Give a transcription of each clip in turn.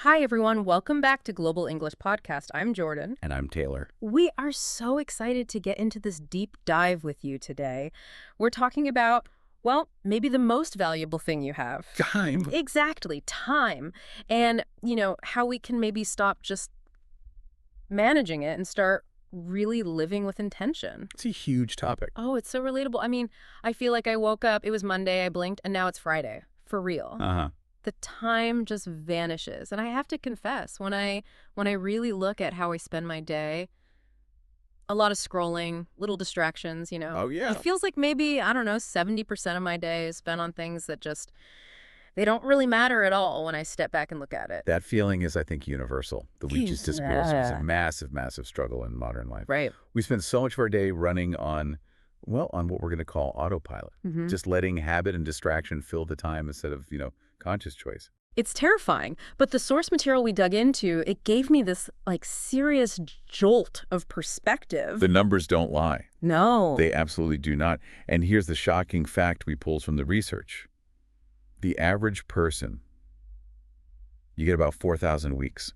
Hi, everyone. Welcome back to Global English Podcast. I'm Jordan. And I'm Taylor. We are so excited to get into this deep dive with you today. We're talking about, well, maybe the most valuable thing you have. Time. Exactly, time. And, how we can maybe stop just managing it and start really living with intention. It's a huge topic. Oh, it's so relatable. I mean, I feel like I woke up, it was Monday, I blinked, and now it's Friday. For real. Uh-huh. The time just vanishes. And I have to confess, when I really look at how I spend my day, a lot of scrolling, little distractions, Oh, yeah. It feels like maybe, I don't know, 70% of my day is spent on things that just, they don't really matter at all when I step back and look at it. That feeling is, I think, universal. The week just disappears. It's a massive, massive struggle in modern life. Right. We spend so much of our day running on what we're going to call autopilot. Just letting habit and distraction fill the time instead of, conscious choice. It's terrifying, but the source material we dug into, it gave me this, serious jolt of perspective. The numbers don't lie. No. They absolutely do not. And here's the shocking fact we pulled from the research. The average person, you get about 4,000 weeks.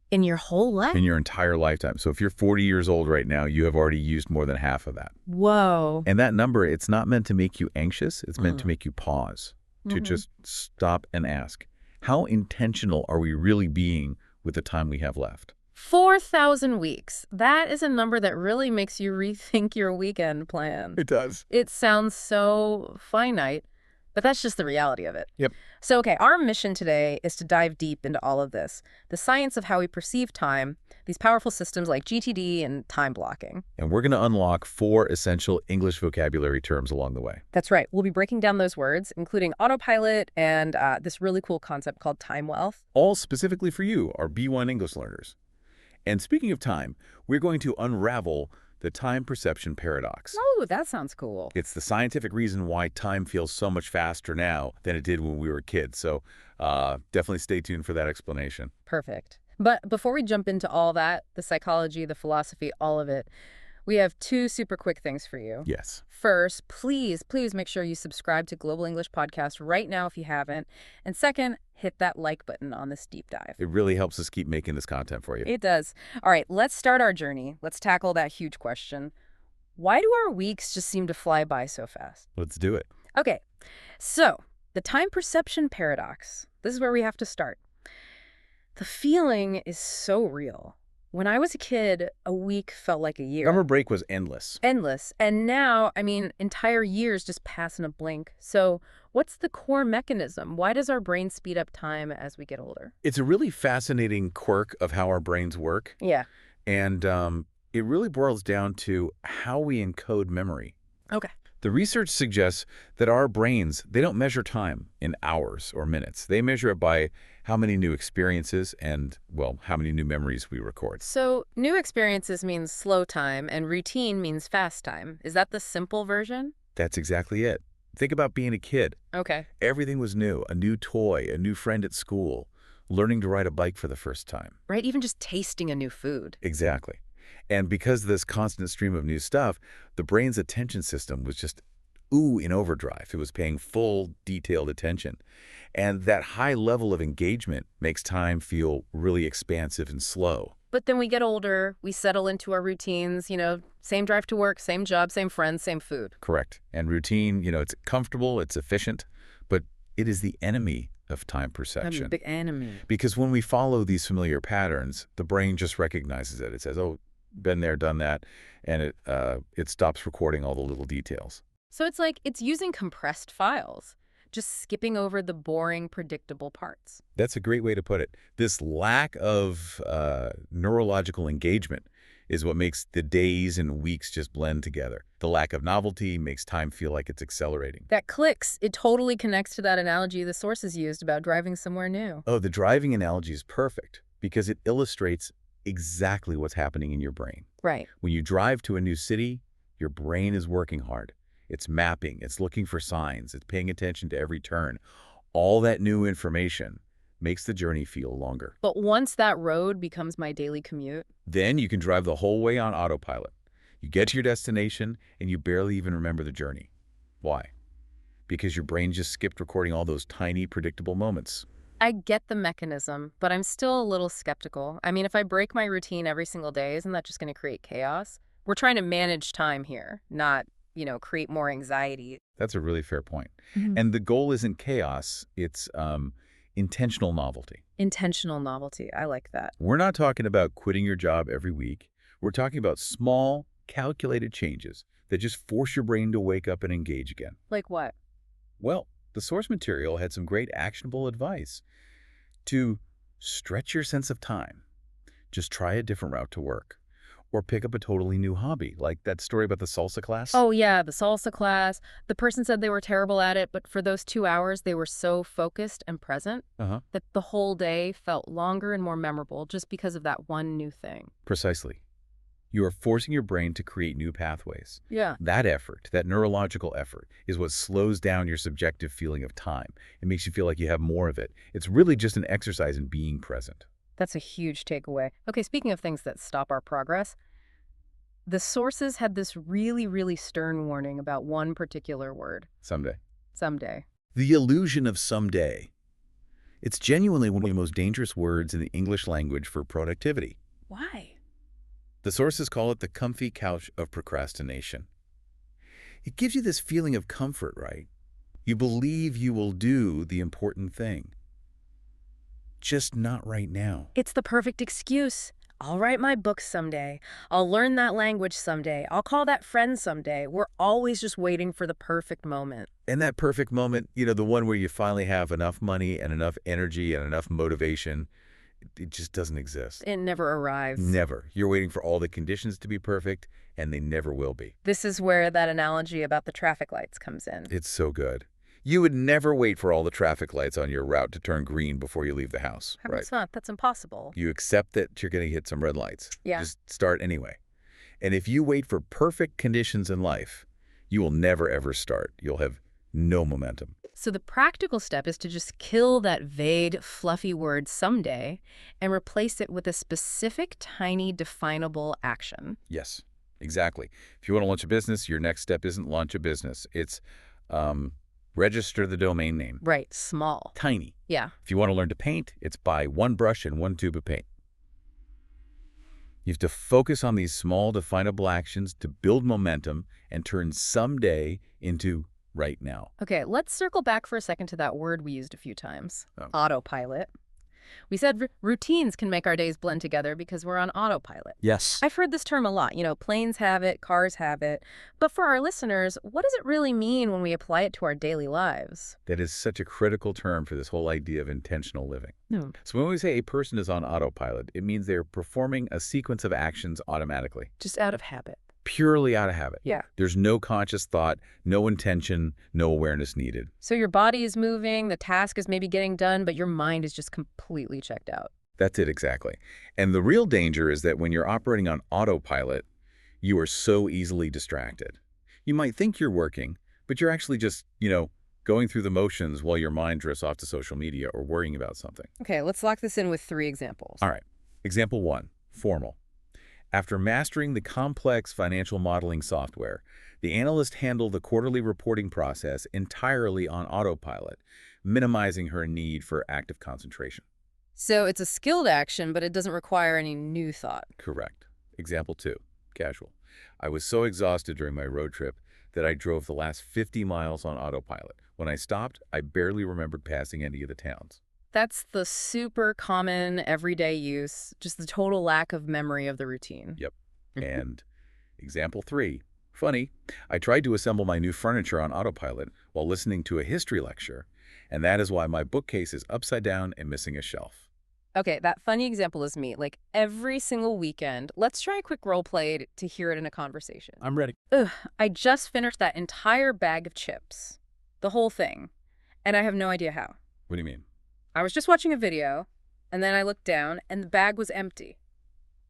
In your whole life? In your entire lifetime. So if you're 40 years old right now, you have already used more than half of that. Whoa. And that number, it's not meant to make you anxious. It's meant to make you pause, to just stop and ask, how intentional are we really being with the time we have left? 4,000 weeks. That is a number that really makes you rethink your weekend plan. It does. It sounds so finite, but that's just the reality of it. Yep. So, okay, our mission today is to dive deep into all of this, the science of how we perceive time, these powerful systems like GTD and time blocking. And we're going to unlock 4 essential English vocabulary terms along the way. That's right. We'll be breaking down those words, including autopilot and this really cool concept called time wealth. All specifically for you, our B1 English learners. And speaking of time, we're going to unravel the time perception paradox. Oh, that sounds cool. It's the scientific reason why time feels so much faster now than it did when we were kids. So definitely stay tuned for that explanation. Perfect. But before we jump into all that, the psychology, the philosophy, all of it, we have 2 super quick things for you. Yes. First, please make sure you subscribe to Global English Podcast right now if you haven't. And second, hit that like button on this deep dive. It really helps us keep making this content for you. It does. All right, let's start our journey. Let's tackle that huge question. Why do our weeks just seem to fly by so fast? Let's do it. Okay, so the time perception paradox. This is where we have to start. The feeling is so real. When I was a kid, a week felt like a year. Summer break was endless. Endless. And now, entire years just pass in a blink. So what's the core mechanism? Why does our brain speed up time as we get older? It's a really fascinating quirk of how our brains work. Yeah. And it really boils down to how we encode memory. Okay. The research suggests that our brains, they don't measure time in hours or minutes. They measure it by how many new experiences and, well, how many new memories we record. So new experiences means slow time and routine means fast time. Is that the simple version? That's exactly it. Think about being a kid. Okay. Everything was new, a new toy, a new friend at school, learning to ride a bike for the first time. Right? Even just tasting a new food. Exactly. And because of this constant stream of new stuff, the brain's attention system was just, in overdrive. It was paying full, detailed attention. And that high level of engagement makes time feel really expansive and slow. But then we get older, we settle into our routines, same drive to work, same job, same friends, same food. Correct. And routine, it's comfortable, it's efficient, but it is the enemy of time perception. A big enemy. Because when we follow these familiar patterns, the brain just recognizes it. It says, oh, been there, done that, and it stops recording all the little details. So it's like it's using compressed files, just skipping over the boring, predictable parts. That's a great way to put it. This lack of neurological engagement is what makes the days and weeks just blend together. The lack of novelty makes time feel like it's accelerating. That clicks. It totally connects to that analogy the sources used about driving somewhere new. Oh, the driving analogy is perfect because it illustrates exactly what's happening in your brain. Right. When you drive to a new city, your brain is working hard. It's mapping, it's looking for signs, it's paying attention to every turn. All that new information makes the journey feel longer. But once that road becomes my daily commute, then you can drive the whole way on autopilot. You get to your destination and you barely even remember the journey. Why? Because your brain just skipped recording all those tiny, predictable moments. I get the mechanism, but I'm still a little skeptical. I mean, if I break my routine every single day, isn't that just going to create chaos? We're trying to manage time here, not, create more anxiety. That's a really fair point. Mhm. And the goal isn't chaos, it's intentional novelty. Intentional novelty. I like that. We're not talking about quitting your job every week. We're talking about small, calculated changes that just force your brain to wake up and engage again. Like what? Well, the source material had some great actionable advice to stretch your sense of time. Just try a different route to work. Or pick up a totally new hobby, like that story about the salsa class. Oh, yeah, the salsa class. The person said they were terrible at it, but for those 2 hours, they were so focused and present Uh-huh. that the whole day felt longer and more memorable just because of that one new thing. Precisely. You are forcing your brain to create new pathways. Yeah. That effort, that neurological effort, is what slows down your subjective feeling of time. It makes you feel like you have more of it. It's really just an exercise in being present. That's a huge takeaway. Okay, speaking of things that stop our progress, the sources had this really, really stern warning about one particular word, Someday. someday. The illusion of someday. It's genuinely one of the most dangerous words in the English language for productivity. Why? The sources call it the comfy couch of procrastination. It gives you this feeling of comfort, right? You believe you will do the important thing. Just not right now. It's the perfect excuse. I'll write my book someday. I'll learn that language someday. I'll call that friend someday. We're always just waiting for the perfect moment. And that perfect moment, the one where you finally have enough money and enough energy and enough motivation, it just doesn't exist. It never arrives. Never. You're waiting for all the conditions to be perfect, and they never will be. This is where that analogy about the traffic lights comes in. It's so good. You would never wait for all the traffic lights on your route to turn green before you leave the house, right? It's not. That's impossible. You accept that you're going to hit some red lights. Yeah. Just start anyway. And if you wait for perfect conditions in life, you will never, ever start. You'll have no momentum. So the practical step is to just kill that vague, fluffy word someday and replace it with a specific, tiny, definable action. Yes, exactly. If you want to launch a business, your next step isn't launch a business. It's register the domain name. Right. Small. Tiny. Yeah. If you want to learn to paint, it's buy one brush and one tube of paint. You have to focus on these small, definable actions to build momentum and turn someday into right now. Okay, let's circle back for a second to that word we used a few times. Oh. Autopilot. We said routines can make our days blend together because we're on autopilot. Yes. I've heard this term a lot. Planes have it, cars have it. But for our listeners, what does it really mean when we apply it to our daily lives? That is such a critical term for this whole idea of intentional living. No. So when we say a person is on autopilot, it means they're performing a sequence of actions automatically, Just out of habit. purely out of habit. Yeah. There's no conscious thought, no intention, no awareness needed. So your body is moving, the task is maybe getting done, but your mind is just completely checked out. That's it exactly. And the real danger is that when you're operating on autopilot, you are so easily distracted. You might think you're working, but you're actually just, going through the motions while your mind drifts off to social media or worrying about something. Okay, let's lock this in with 3 examples. All right. Example 1, formal. After mastering the complex financial modeling software, the analyst handled the quarterly reporting process entirely on autopilot, minimizing her need for active concentration. So it's a skilled action, but it doesn't require any new thought. Correct. Example 2, casual. I was so exhausted during my road trip that I drove the last 50 miles on autopilot. When I stopped, I barely remembered passing any of the towns. That's the super common everyday use, just the total lack of memory of the routine. Yep. And example 3, funny. I tried to assemble my new furniture on autopilot while listening to a history lecture, and that is why my bookcase is upside down and missing a shelf. Okay, that funny example is me. Like every single weekend, let's try a quick role play to hear it in a conversation. I'm ready. Ugh, I just finished that entire bag of chips. The whole thing. And I have no idea how. What do you mean? I was just watching a video, and then I looked down, and the bag was empty.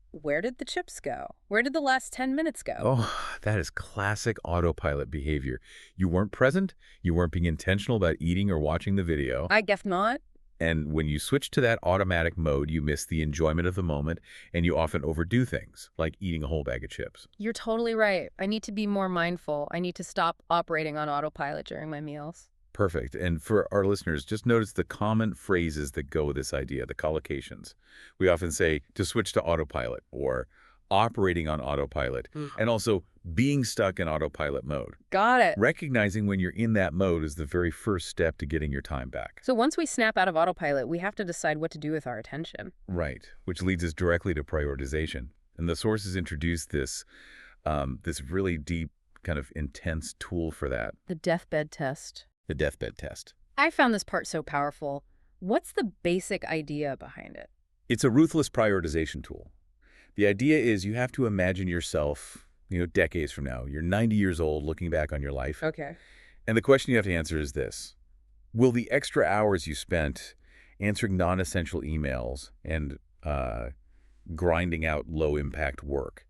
Where did the chips go? Where did the last 10 minutes go? Oh, that is classic autopilot behavior. You weren't present, you weren't being intentional about eating or watching the video, I guess not. and when you switch to that automatic mode, you miss the enjoyment of the moment, and you often overdo things, like eating a whole bag of chips. You're totally right. I need to be more mindful. I need to stop operating on autopilot during my meals. Perfect. And for our listeners, just notice the common phrases that go with this idea, the collocations. We often say to switch to autopilot or operating on autopilot, and also being stuck in autopilot mode. Got it. Recognizing when you're in that mode is the very first step to getting your time back. So once we snap out of autopilot, we have to decide what to do with our attention. Right, which leads us directly to prioritization. And the sources introduced this really deep, kind of intense tool for that, The deathbed test. the deathbed test. I found this part so powerful. What's the basic idea behind it? It's a ruthless prioritization tool. The idea is you have to imagine yourself, decades from now. You're 90 years old looking back on your life. Okay. And the question you have to answer is this. Will the extra hours you spent answering non-essential emails and grinding out low-impact work,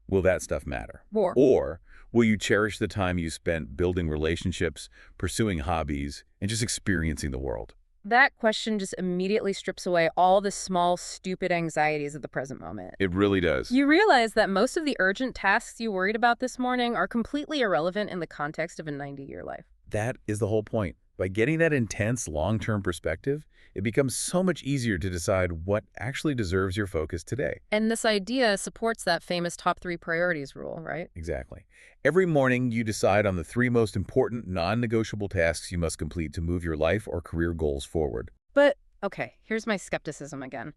will that stuff matter? Or will you cherish the time you spent building relationships, pursuing hobbies, and just experiencing the world? That question just immediately strips away all the small, stupid anxieties of the present moment. It really does. You realize that most of the urgent tasks you worried about this morning are completely irrelevant in the context of a 90-year life. That is the whole point. By getting that intense long-term perspective, it becomes so much easier to decide what actually deserves your focus today. And this idea supports that famous top 3 priorities rule, right? Exactly. Every morning, you decide on the 3 most important non-negotiable tasks you must complete to move your life or career goals forward. But, okay, here's my skepticism again.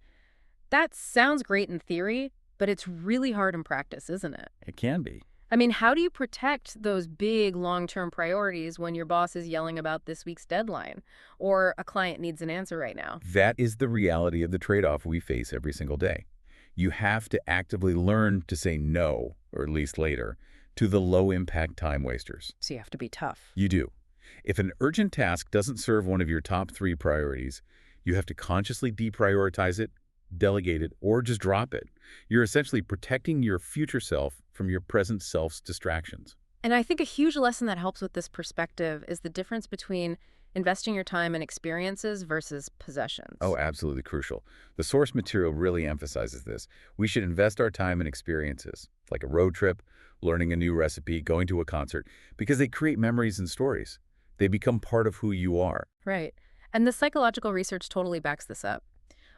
That sounds great in theory, but it's really hard in practice, isn't it? It can be. I mean, how do you protect those big long-term priorities when your boss is yelling about this week's deadline or a client needs an answer right now? That is the reality of the trade-off we face every single day. You have to actively learn to say no, or at least later, to the low-impact time wasters. So you have to be tough. You do. If an urgent task doesn't serve one of your top 3 priorities, you have to consciously deprioritize it, delegate it, or just drop it. You're essentially protecting your future self from your present self's distractions. And I think a huge lesson that helps with this perspective is the difference between investing your time in experiences versus possessions. Oh, absolutely crucial. The source material really emphasizes this. We should invest our time in experiences, like a road trip, learning a new recipe, going to a concert, because they create memories and stories. They become part of who you are. Right. And the psychological research totally backs this up.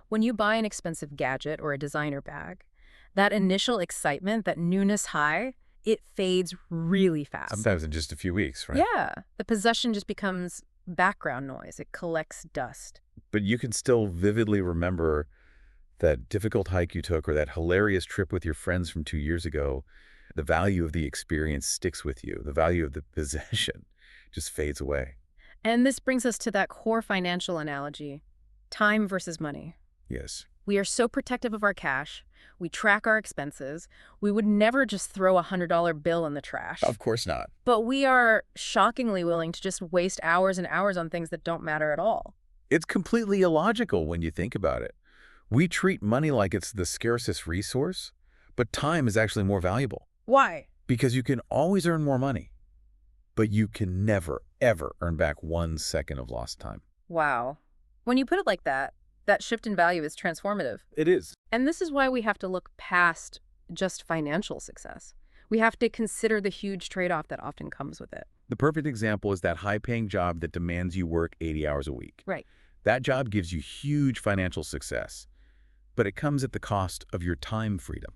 When you buy an expensive gadget or a designer bag, that initial excitement, that newness high, it fades really fast. Sometimes in just a few weeks, right? Yeah. The possession just becomes background noise. It collects dust. But you can still vividly remember that difficult hike you took or that hilarious trip with your friends from 2 years ago. The value of the experience sticks with you. The value of the possession just fades away. And this brings us to that core financial analogy, time versus money. Yes. We are so protective of our cash. We track our expenses. We would never just throw a $100 bill in the trash. Of course not. But we are shockingly willing to just waste hours and hours on things that don't matter at all. It's completely illogical when you think about it. We treat money like it's the scarcest resource, but time is actually more valuable. Why? Because you can always earn more money, but you can never, ever earn back 1 second of lost time. Wow. When you put it like that, that shift in value is transformative. It is. And this is why we have to look past just financial success. We have to consider the huge trade-off that often comes with it. The perfect example is that high-paying job that demands you work 80 hours a week. Right. That job gives you huge financial success, but it comes at the cost of your time freedom.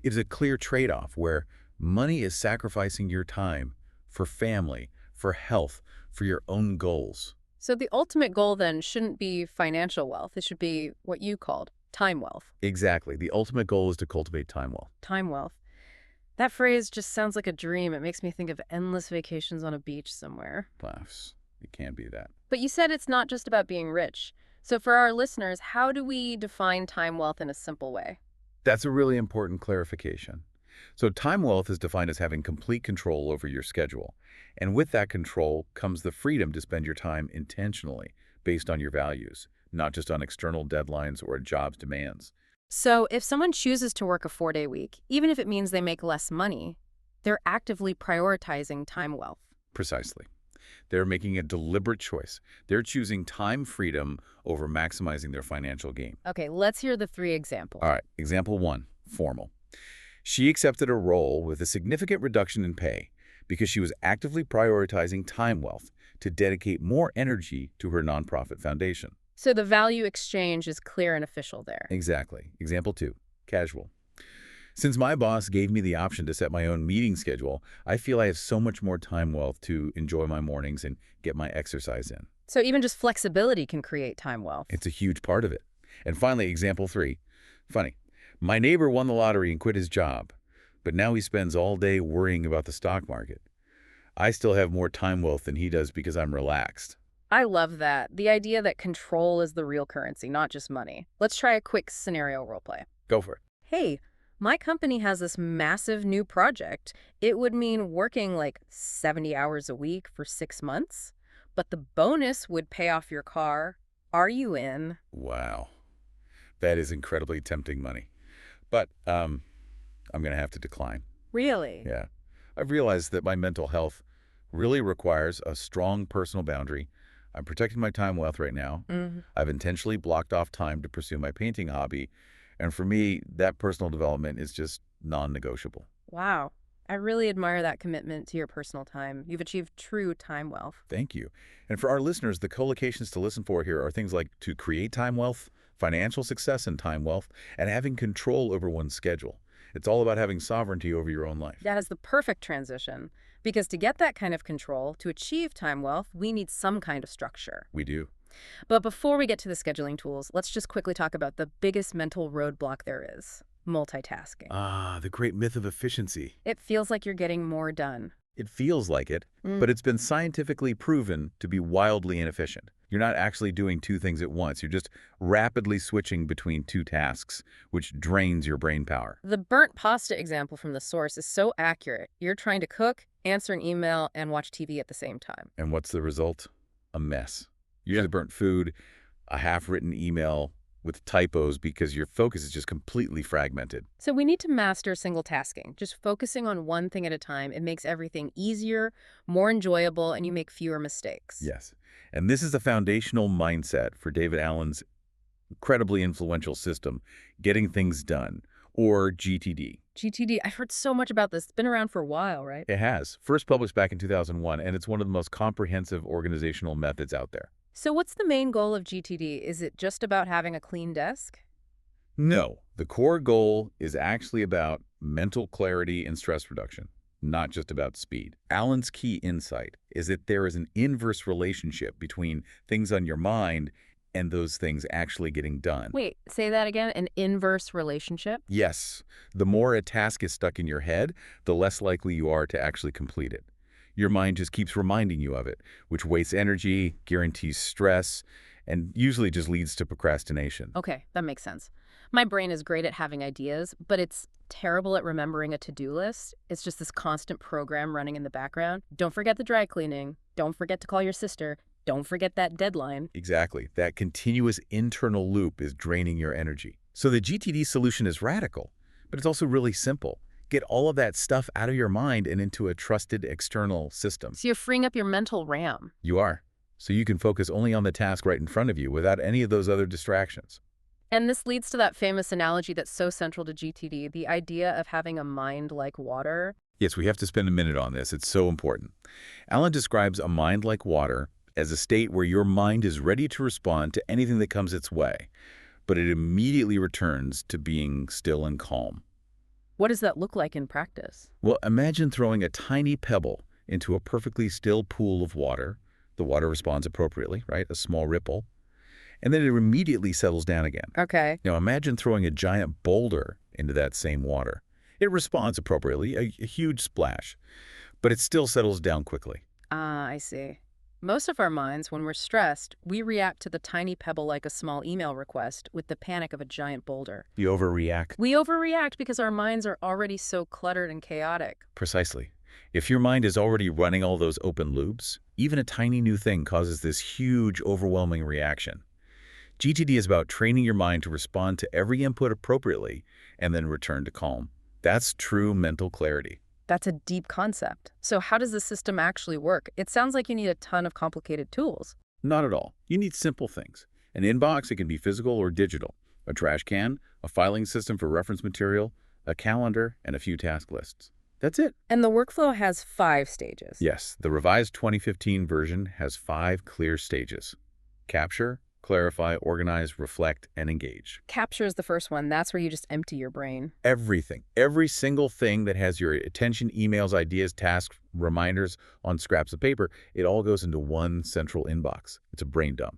It is a clear trade-off where money is sacrificing your time for family, for health, for your own goals. So the ultimate goal then shouldn't be financial wealth. It should be what you called time wealth. Exactly. The ultimate goal is to cultivate time wealth. Time wealth. That phrase just sounds like a dream. It makes me think of endless vacations on a beach somewhere. Laughs. It can be that. But you said it's not just about being rich. So for our listeners, how do we define time wealth in a simple way? That's a really important clarification. So time wealth is defined as having complete control over your schedule. And with that control comes the freedom to spend your time intentionally based on your values, not just on external deadlines or a job's demands. So if someone chooses to work a 4-day week, even if it means they make less money, they're actively prioritizing time wealth. Precisely. They're making a deliberate choice. They're choosing time freedom over maximizing their financial gain. Okay, let's hear the 3 examples. All right, example 1, formal. She accepted a role with a significant reduction in pay because she was actively prioritizing time wealth, to dedicate more energy to her nonprofit foundation. So the value exchange is clear and official there. Exactly. Example 2, casual. Since my boss gave me the option to set my own meeting schedule, I feel I have so much more time wealth to enjoy my mornings and get my exercise in. So even just flexibility can create time wealth. It's a huge part of it. And finally, example 3. Funny. My neighbor won the lottery and quit his job, but now he spends all day worrying about the stock market. I still have more time wealth than he does because I'm relaxed. I love that. The idea that control is the real currency, not just money. Let's try a quick scenario role play. Go for it. Hey, my company has this massive new project. It would mean working like 70 hours a week for 6 months, but the bonus would pay off your car. Are you in? Wow. That is incredibly tempting money. But I'm going to have to decline. Really? Yeah. I've realized that my mental health really requires a strong personal boundary. I'm protecting my time wealth right now. I've intentionally blocked off time to pursue my painting hobby. And for me, that personal development is just non-negotiable. Wow. I really admire that commitment to your personal time. You've achieved true time wealth. Thank you. And for our listeners, the collocations to listen for here are things like to create time wealth, financial success and time wealth, and having control over one's schedule. It's all about having sovereignty over your own life. That is the perfect transition. Because to get that kind of control, to achieve time wealth, we need some kind of structure. We do. But before we get to the scheduling tools, let's just quickly talk about the biggest mental roadblock there is: multitasking. Ah, the great myth of efficiency. It feels like you're getting more done. It feels like it, but it's been scientifically proven to be wildly inefficient. You're not actually doing two things at once. You're just rapidly switching between two tasks, which drains your brain power. The burnt pasta example from the source is so accurate. You're trying to cook, answer an email, and watch TV at the same time. And what's the result? A mess. Usually burnt food, a half-written email with typos because your focus is just completely fragmented. So we need to master single tasking. Just focusing on one thing at a time. It makes everything easier, more enjoyable, and you make fewer mistakes. Yes. And this is a foundational mindset for David Allen's incredibly influential system, Getting Things Done, or GTD. GTD, I've heard so much about this. It's been around for a while, right? It has. First published back in 2001, and it's one of the most comprehensive organizational methods out there. So what's the main goal of GTD? Is it just about having a clean desk? No. The core goal is actually about mental clarity and stress reduction, not just about speed. Allen's key insight is that there is an inverse relationship between things on your mind and those things actually getting done. Wait, say that again? An inverse relationship? Yes. The more a task is stuck in your head, the less likely you are to actually complete it. Your mind just keeps reminding you of it, which wastes energy, guarantees stress, and usually just leads to procrastination. Okay, that makes sense. My brain is great at having ideas, but it's terrible at remembering a to-do list. It's just this constant program running in the background. Don't forget the dry cleaning. Don't forget to call your sister. Don't forget that deadline. Exactly. That continuous internal loop is draining your energy. So the GTD solution is radical, but it's also really simple. Get all of that stuff out of your mind and into a trusted external system. So you're freeing up your mental RAM. You are. So you can focus only on the task right in front of you without any of those other distractions. And this leads to that famous analogy that's so central to GTD, the idea of having a mind like water. Yes, we have to spend a minute on this. It's so important. Allen describes a mind like water as a state where your mind is ready to respond to anything that comes its way, but it immediately returns to being still and calm. What does that look like in practice? Well, imagine throwing a tiny pebble into a perfectly still pool of water. The water responds appropriately, right? A small ripple. And then it immediately settles down again. Okay. Now imagine throwing a giant boulder into that same water. It responds appropriately, a huge splash, but it still settles down quickly. Ah, I see. Most of our minds, when we're stressed, we react to the tiny pebble like a small email request with the panic of a giant boulder. You overreact. We overreact because our minds are already so cluttered and chaotic. Precisely. If your mind is already running all those open loops, even a tiny new thing causes this huge, overwhelming reaction. GTD is about training your mind to respond to every input appropriately and then return to calm. That's true mental clarity. That's a deep concept. So how does the system actually work? It sounds like you need a ton of complicated tools. Not at all. You need simple things. An inbox, it can be physical or digital. A trash can, a filing system for reference material, a calendar, and a few task lists. That's it. And the workflow has 5 stages. Yes, the revised 2015 version has 5 clear stages: capture, clarify, organize, reflect, and engage. Capture is the first one. That's where you just empty your brain. Everything, every single thing that has your attention, emails, ideas, tasks, reminders on scraps of paper, it all goes into one central inbox. It's a brain dump.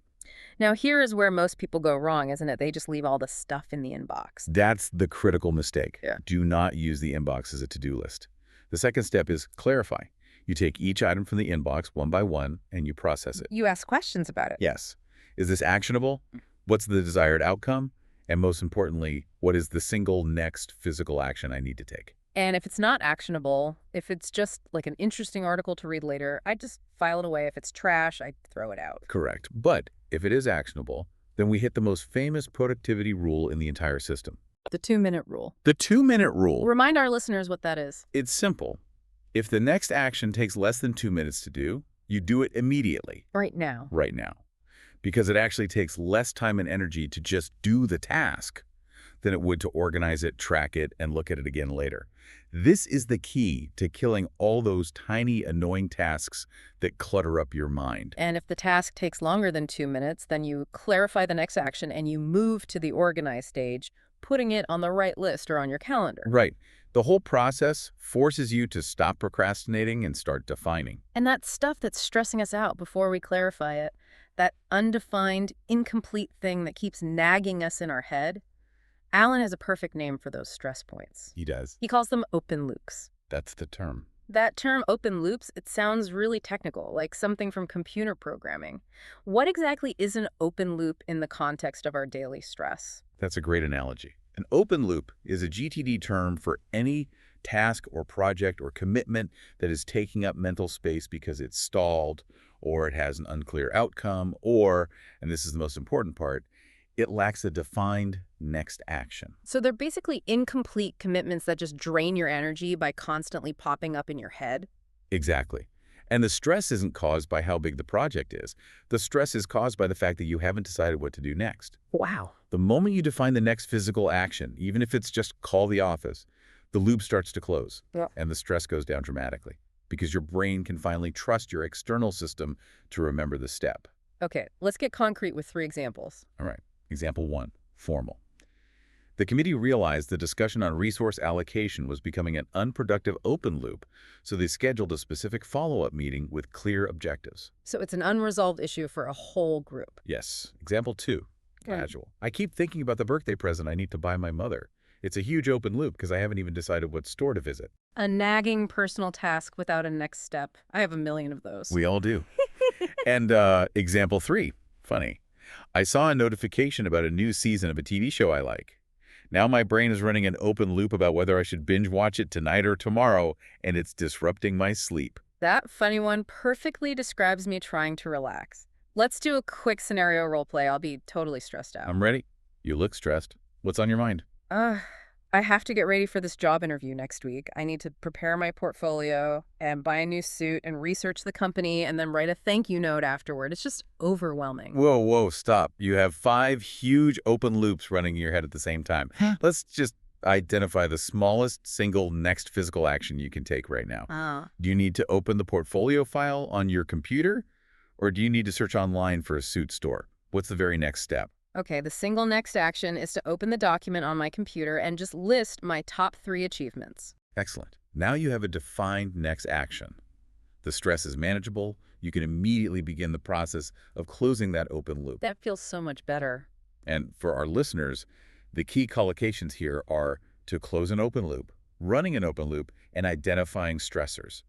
Now, here is where most people go wrong, isn't it? They just leave all the stuff in the inbox. That's the critical mistake. Yeah. Do not use the inbox as a to-do list. The second step is clarify. You take each item from the inbox one by one and you process it. You ask questions about it. Yes. Is this actionable? What's the desired outcome? And most importantly, what is the single next physical action I need to take? And if it's not actionable, if it's just like an interesting article to read later, I just file it away. If it's trash, I throw it out. Correct. But if it is actionable, then we hit the most famous productivity rule in the entire system. The 2-minute rule. The 2-minute rule. Remind our listeners what that is. It's simple. If the next action takes less than 2 minutes to do, you do it immediately. Right now. Right now. Because it actually takes less time and energy to just do the task than it would to organize it, track it, and look at it again later. This is the key to killing all those tiny, annoying tasks that clutter up your mind. And if the task takes longer than 2 minutes, then you clarify the next action and you move to the organize stage, putting it on the right list or on your calendar. Right. The whole process forces you to stop procrastinating and start defining. And that stuff that's stressing us out before we clarify it, that undefined, incomplete thing that keeps nagging us in our head, Alan has a perfect name for those stress points. He does. He calls them open loops. That's the term. That term, open loops, it sounds really technical, like something from computer programming. What exactly is an open loop in the context of our daily stress? That's a great analogy. An open loop is a GTD term for any task or project or commitment that is taking up mental space because it's stalled, or it has an unclear outcome, or, and this is the most important part, it lacks a defined next action. So they're basically incomplete commitments that just drain your energy by constantly popping up in your head? Exactly. And the stress isn't caused by how big the project is. The stress is caused by the fact that you haven't decided what to do next. Wow. The moment you define the next physical action, even if it's just call the office, the loop starts to close, and the stress goes down dramatically because your brain can finally trust your external system to remember the step. Okay, let's get concrete with 3 examples. All right. Example 1, formal. The committee realized the discussion on resource allocation was becoming an unproductive open loop, so they scheduled a specific follow-up meeting with clear objectives. So it's an unresolved issue for a whole group. Yes. Example 2, Okay. casual. I keep thinking about the birthday present I need to buy my mother. It's a huge open loop because I haven't even decided what store to visit. A nagging personal task without a next step. I have a million of those. We all do. And example 3, funny. I saw a notification about a new season of a TV show I like. Now my brain is running an open loop about whether I should binge watch it tonight or tomorrow, and it's disrupting my sleep. That funny one perfectly describes me trying to relax. Let's do a quick scenario role play. I'll be totally stressed out. I'm ready. You look stressed. What's on your mind? I have to get ready for this job interview next week. I need to prepare my portfolio and buy a new suit and research the company and then write a thank you note afterward. It's just overwhelming. Whoa, stop. You have 5 huge open loops running in your head at the same time. Let's just identify the smallest single next physical action you can take right now. Do you need to open the portfolio file on your computer, or do you need to search online for a suit store? What's the very next step? Okay, the single next action is to open the document on my computer and just list my top 3 achievements. Excellent. Now you have a defined next action. The stress is manageable. You can immediately begin the process of closing that open loop. That feels so much better. And for our listeners, the key collocations here are to close an open loop, running an open loop, and identifying stressors.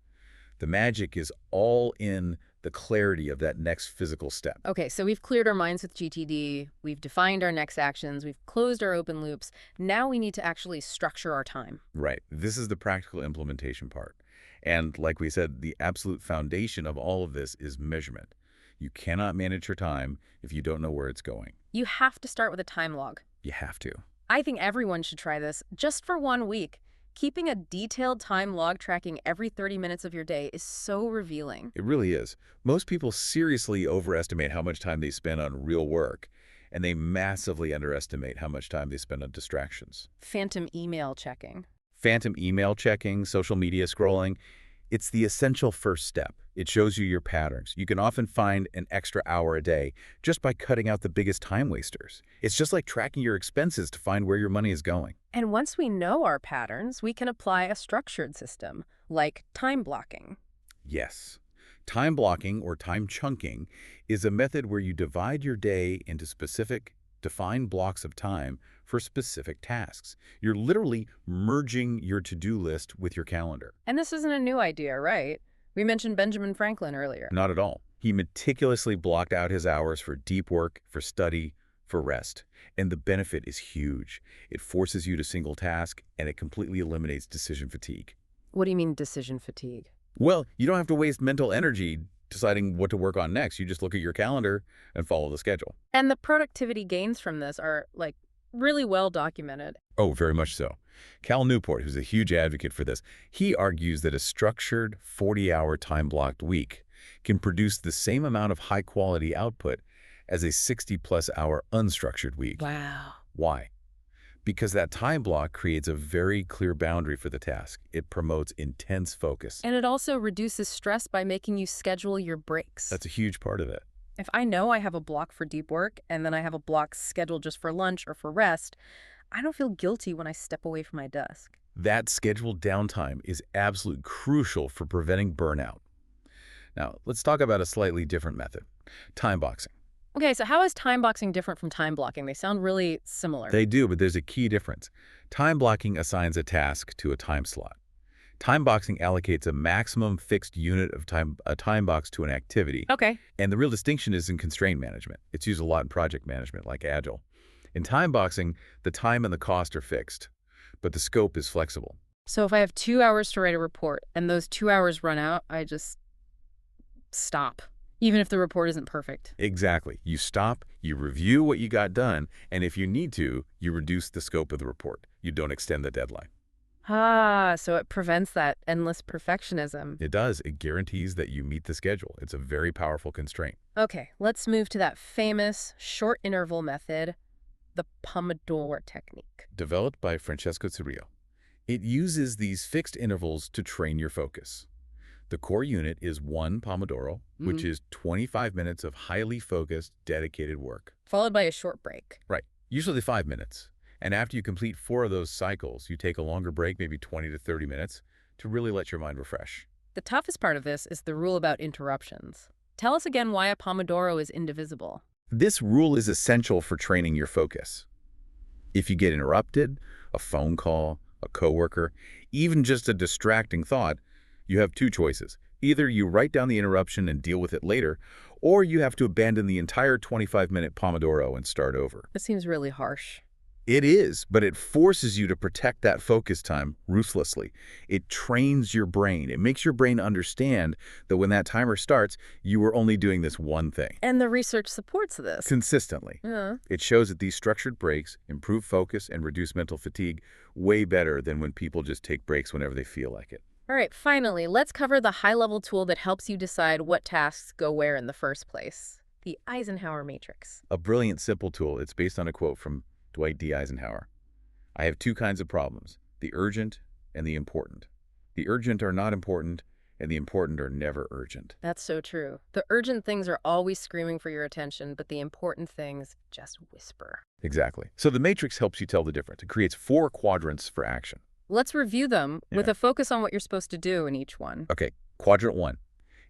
The magic is all in the clarity of that next physical step. Okay, so we've cleared our minds with GTD, we've defined our next actions, we've closed our open loops. Now we need to actually structure our time. Right. This is the practical implementation part. And like we said, the absolute foundation of all of this is measurement. You cannot manage your time if you don't know where it's going. You have to start with a time log. You have to. I think everyone should try this just for 1 week. Keeping a detailed time log tracking every 30 minutes of your day is so revealing. It really is. Most people seriously overestimate how much time they spend on real work, and they massively underestimate how much time they spend on distractions. Phantom email checking. Phantom email checking, social media scrolling, it's the essential first step. It shows you your patterns. You can often find an extra hour a day just by cutting out the biggest time wasters. It's just like tracking your expenses to find where your money is going. And once we know our patterns, we can apply a structured system, like time blocking. Yes. Time blocking or time chunking is a method where you divide your day into specific, defined blocks of time for specific tasks. You're literally merging your to-do list with your calendar. And this isn't a new idea, right? We mentioned Benjamin Franklin earlier. Not at all. He meticulously blocked out his hours for deep work, for study, for rest. And the benefit is huge. It forces you to single task, and it completely eliminates decision fatigue. What do you mean decision fatigue? Well, you don't have to waste mental energy deciding what to work on next. You just look at your calendar and follow the schedule. And the productivity gains from this are, like, really well documented. Oh, very much so. Cal Newport, who's a huge advocate for this, he argues that a structured 40-hour time-blocked week can produce the same amount of high-quality output as a 60-plus hour unstructured week. Wow. Why? Because that time block creates a very clear boundary for the task. It promotes intense focus. And it also reduces stress by making you schedule your breaks. That's a huge part of it. If I know I have a block for deep work and then I have a block scheduled just for lunch or for rest, I don't feel guilty when I step away from my desk. That scheduled downtime is absolutely crucial for preventing burnout. Now, let's talk about a slightly different method, time boxing. Okay, so how is time boxing different from time blocking? They sound really similar. They do, but there's a key difference. Time blocking assigns a task to a time slot. Time boxing allocates a maximum fixed unit of time, a time box to an activity. Okay. And the real distinction is in constraint management. It's used a lot in project management, like Agile. In time boxing, the time and the cost are fixed, but the scope is flexible. So if I have 2 hours to write a report and those 2 hours run out, I just stop, even if the report isn't perfect. Exactly. You stop, you review what you got done, and if you need to, you reduce the scope of the report. You don't extend the deadline. Ah, so it prevents that endless perfectionism. It does. It guarantees that you meet the schedule. It's a very powerful constraint. Okay, let's move to that famous short interval method, the Pomodoro technique. Developed by Francesco Cirillo. It uses these fixed intervals to train your focus. The core unit is 1 Pomodoro, which is 25 minutes of highly focused, dedicated work. Followed by a short break. Right. Usually 5 minutes. And after you complete 4 of those cycles, you take a longer break, maybe 20 to 30 minutes, to really let your mind refresh. The toughest part of this is the rule about interruptions. Tell us again why a Pomodoro is indivisible. This rule is essential for training your focus. If you get interrupted, a phone call, a coworker, even just a distracting thought, you have 2 choices. Either you write down the interruption and deal with it later, or you have to abandon the entire 25-minute Pomodoro and start over. This seems really harsh. It is, but it forces you to protect that focus time ruthlessly. It trains your brain. It makes your brain understand that when that timer starts, you are only doing this one thing. And the research supports this. Consistently. It shows that these structured breaks improve focus and reduce mental fatigue way better than when people just take breaks whenever they feel like it. All right, finally, let's cover the high-level tool that helps you decide what tasks go where in the first place, the Eisenhower matrix. A brilliant, simple tool. It's based on a quote from Dwight D. Eisenhower. I have 2 kinds of problems, the urgent and the important. The urgent are not important, and the important are never urgent. That's so true. The urgent things are always screaming for your attention, but the important things just whisper. Exactly. So the matrix helps you tell the difference. It creates 4 quadrants for action. Let's review them with a focus on what you're supposed to do in each one. Okay, quadrant 1.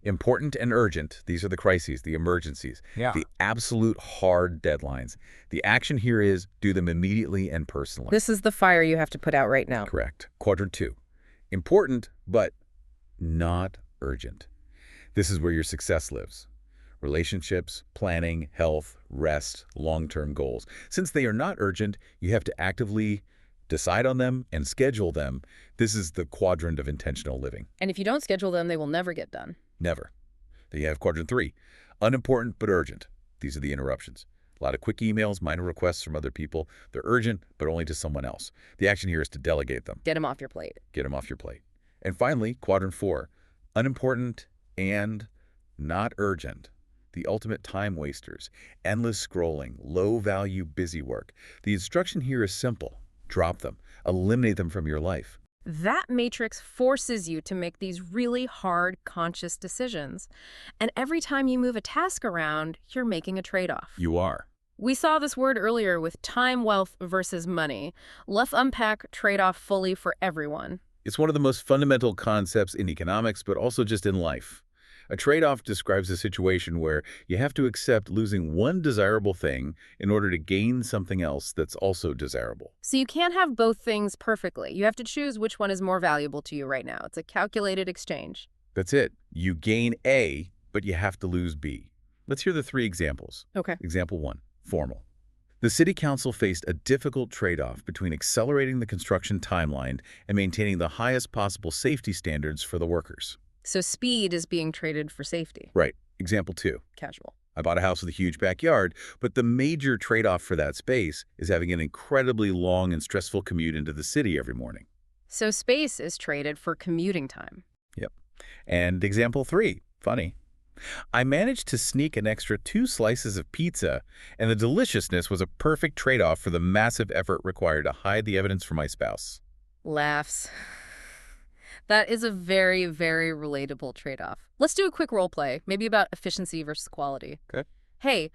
Important and urgent, these are the crises, the emergencies, the absolute hard deadlines. The action here is do them immediately and personally. This is the fire you have to put out right now. Correct. Quadrant 2. Important, but not urgent. This is where your success lives. Relationships, planning, health, rest, long-term goals. Since they are not urgent, you have to actively decide on them and schedule them. This is the quadrant of intentional living. And if you don't schedule them, they will never get done. Never. Then you have quadrant 3. Unimportant but urgent. These are the interruptions. A lot of quick emails, minor requests from other people. They're urgent, but only to someone else. The action here is to delegate them. Get them off your plate. Get them off your plate. And finally, quadrant 4. Unimportant and not urgent. The ultimate time wasters. Endless scrolling, low-value busy work. The instruction here is simple. Drop them. Eliminate them from your life. That matrix forces you to make these really hard, conscious decisions. And every time you move a task around, you're making a trade-off. You are. We saw this word earlier with time, wealth versus money. Let's unpack trade-off fully for everyone. It's one of the most fundamental concepts in economics, but also just in life. A trade-off describes a situation where you have to accept losing one desirable thing in order to gain something else that's also desirable. So you can't have both things perfectly. You have to choose which one is more valuable to you right now. It's a calculated exchange. That's it. You gain A, but you have to lose B. Let's hear the 3 examples. Okay. Example 1, formal. The city council faced a difficult trade-off between accelerating the construction timeline and maintaining the highest possible safety standards for the workers. So speed is being traded for safety. Right. Example 2. Casual. I bought a house with a huge backyard, but the major trade-off for that space is having an incredibly long and stressful commute into the city every morning. So space is traded for commuting time. Yep. And example 3. Funny. I managed to sneak an extra 2 slices of pizza, and the deliciousness was a perfect trade-off for the massive effort required to hide the evidence from my spouse. Laughs. That is a very, very relatable trade-off. Let's do a quick role play, maybe about efficiency versus quality. Okay. Hey,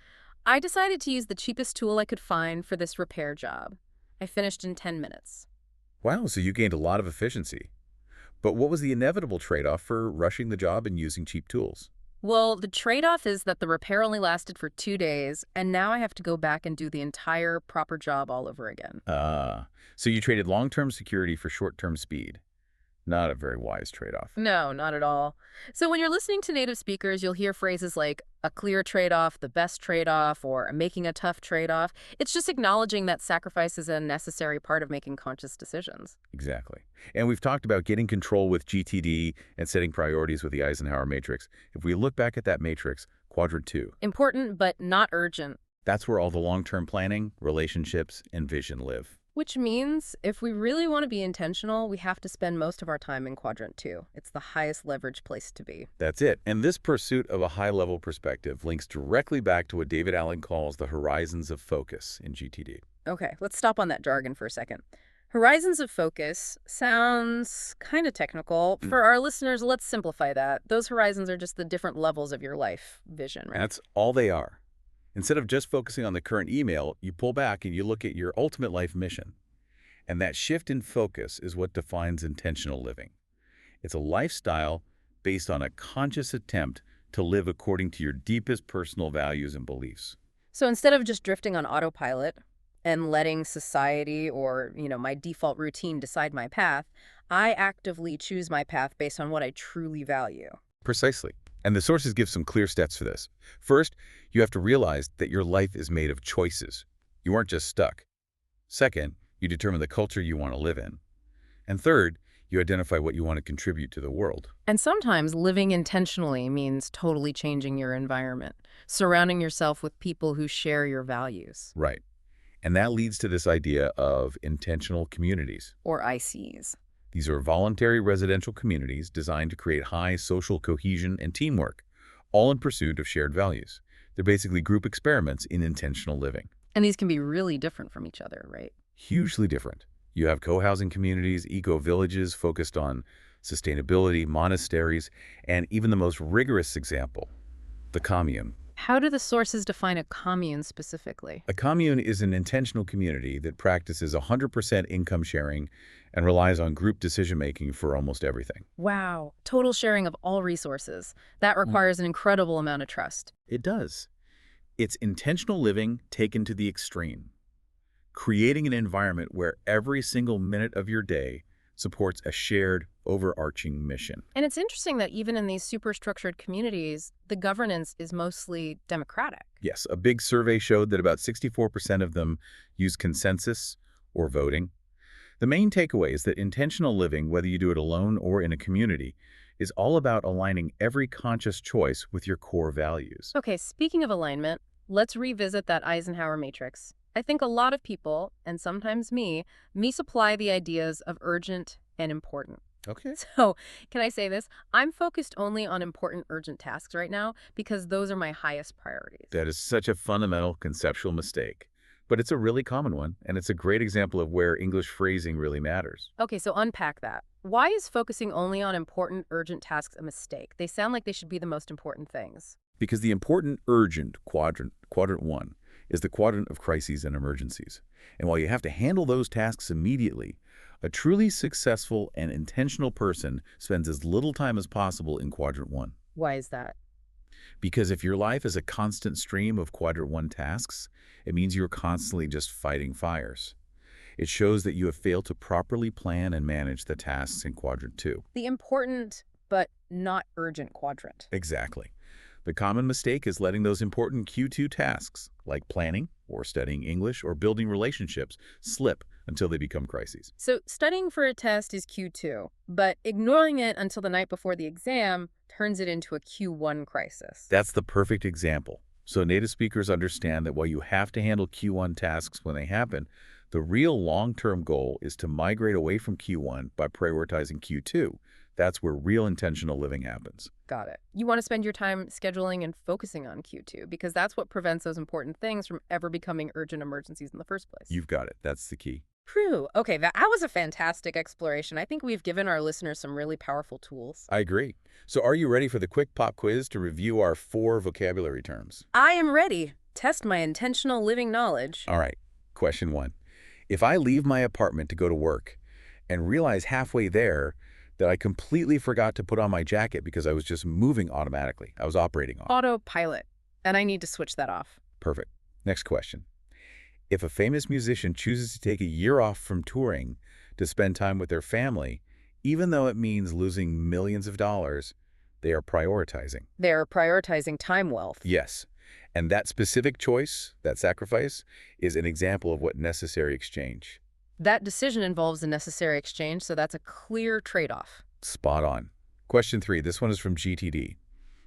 I decided to use the cheapest tool I could find for this repair job. I finished in 10 minutes. Wow, so you gained a lot of efficiency. But what was the inevitable trade-off for rushing the job and using cheap tools? Well, the trade-off is that the repair only lasted for 2 days, and now I have to go back and do the entire proper job all over again. So you traded long-term security for short-term speed. Not a very wise trade-off. No, not at all. So when you're listening to native speakers, you'll hear phrases like a clear trade-off, the best trade-off, or making a tough trade-off. It's just acknowledging that sacrifice is a necessary part of making conscious decisions. Exactly. And we've talked about getting control with GTD and setting priorities with the Eisenhower matrix. If we look back at that matrix, quadrant 2. Important, but not urgent. That's where all the long-term planning, relationships, and vision live. Which means if we really want to be intentional, we have to spend most of our time in quadrant 2. It's the highest leverage place to be. That's it. And this pursuit of a high-level perspective links directly back to what David Allen calls the horizons of focus in GTD. Okay, let's stop on that jargon for a second. Horizons of focus sounds kind of technical. For our listeners, let's simplify that. Those horizons are just the different levels of your life vision, right? That's all they are. Instead of just focusing on the current email, you pull back and you look at your ultimate life mission. And that shift in focus is what defines intentional living. It's a lifestyle based on a conscious attempt to live according to your deepest personal values and beliefs. So instead of just drifting on autopilot and letting society or, my default routine decide my path, I actively choose my path based on what I truly value. Precisely. And the sources give some clear steps for this. First, you have to realize that your life is made of choices. You aren't just stuck. Second, you determine the culture you want to live in. And third, you identify what you want to contribute to the world. And sometimes living intentionally means totally changing your environment, surrounding yourself with people who share your values. Right. And that leads to this idea of intentional communities. Or ICs. These are voluntary residential communities designed to create high social cohesion and teamwork, all in pursuit of shared values. They're basically group experiments in intentional living. And these can be really different from each other, right? Hugely different. You have co-housing communities, eco-villages focused on sustainability, monasteries, and even the most rigorous example, the commune. How do the sources define a commune specifically? A commune is an intentional community that practices 100% income sharing and relies on group decision-making for almost everything. Wow. Total sharing of all resources. That requires an incredible amount of trust. It does. It's intentional living taken to the extreme, creating an environment where every single minute of your day supports a shared, overarching mission. And it's interesting that even in these super-structured communities, the governance is mostly democratic. Yes, a big survey showed that about 64% of them use consensus or voting. The main takeaway is that intentional living, whether you do it alone or in a community, is all about aligning every conscious choice with your core values. Okay, speaking of alignment, let's revisit that Eisenhower matrix. I think a lot of people, and sometimes me, misapply the ideas of urgent and important. Okay. So, can I say this? I'm focused only on important, urgent tasks right now because those are my highest priorities. That is such a fundamental conceptual mistake. But it's a really common one, and it's a great example of where English phrasing really matters. Okay, so unpack that. Why is focusing only on important, urgent tasks a mistake? They sound like they should be the most important things. Because the important urgent quadrant 1, is the quadrant of crises and emergencies. And while you have to handle those tasks immediately, a truly successful and intentional person spends as little time as possible in quadrant 1. Why is that? Because if your life is a constant stream of quadrant 1 tasks, it means you're constantly just fighting fires. It shows that you have failed to properly plan and manage the tasks in quadrant 2. The important but not urgent quadrant. Exactly. The common mistake is letting those important Q2 tasks, like planning or studying English or building relationships, slip until they become crises. So studying for a test is Q2, but ignoring it until the night before the exam turns it into a Q1 crisis. That's the perfect example. So native speakers understand that while you have to handle Q1 tasks when they happen, the real long-term goal is to migrate away from Q1 by prioritizing Q2. That's where real intentional living happens. Got it. You want to spend your time scheduling and focusing on Q2 because that's what prevents those important things from ever becoming urgent emergencies in the first place. You've got it. That's the key. True. Okay, that was a fantastic exploration. I think we've given our listeners some really powerful tools. I agree. So are you ready for the quick pop quiz to review our 4 vocabulary terms? I am ready. Test my intentional living knowledge. All right. Question 1. If I leave my apartment to go to work and realize halfway there that I completely forgot to put on my jacket because I was just moving automatically, I was operating off. Autopilot. And I need to switch that off. Perfect. Next question. If a famous musician chooses to take a year off from touring to spend time with their family, even though it means losing millions of dollars, they are prioritizing. They're prioritizing time wealth. Yes. And that specific choice, that sacrifice, is an example of what necessary exchange. That decision involves a necessary exchange, so that's a clear trade-off. Spot on. Question 3. This one is from GTD.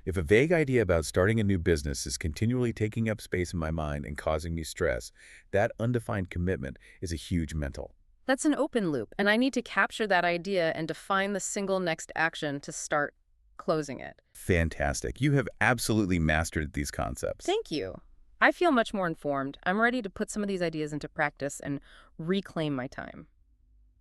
If a vague idea about starting a new business is continually taking up space in my mind and causing me stress, that undefined commitment is a huge mental. That's an open loop, and I need to capture that idea and define the single next action to start closing it. Fantastic. You have absolutely mastered these concepts. Thank you. I feel much more informed. I'm ready to put some of these ideas into practice and reclaim my time.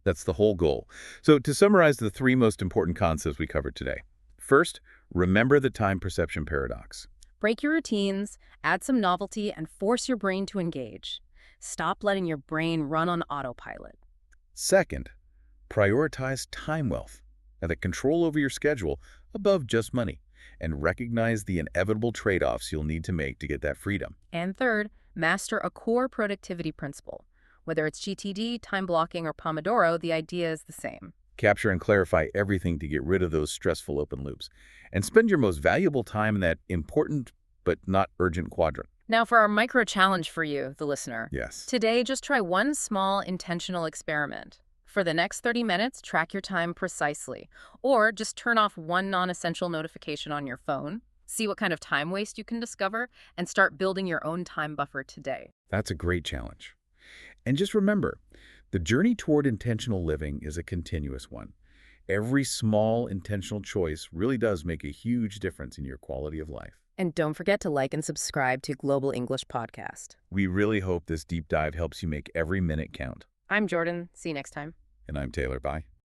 That's the whole goal. So to summarize the 3 most important concepts we covered today. First, remember the time perception paradox. Break your routines, add some novelty, and force your brain to engage. Stop letting your brain run on autopilot. Second, prioritize time wealth and the control over your schedule above just money, and recognize the inevitable trade-offs you'll need to make to get that freedom. And third, master a core productivity principle. Whether it's GTD, time blocking, or Pomodoro, the idea is the same. Capture and clarify everything to get rid of those stressful open loops, and spend your most valuable time in that important but not urgent quadrant. Now for our micro challenge for you, the listener. Yes. Today, just try one small intentional experiment. For the next 30 minutes, track your time precisely. Or just turn off one non-essential notification on your phone, see what kind of time waste you can discover, and start building your own time buffer today. That's a great challenge. And just remember, the journey toward intentional living is a continuous one. Every small intentional choice really does make a huge difference in your quality of life. And don't forget to like and subscribe to Global English Podcast. We really hope this deep dive helps you make every minute count. I'm Jordan. See you next time. And I'm Taylor. Bye.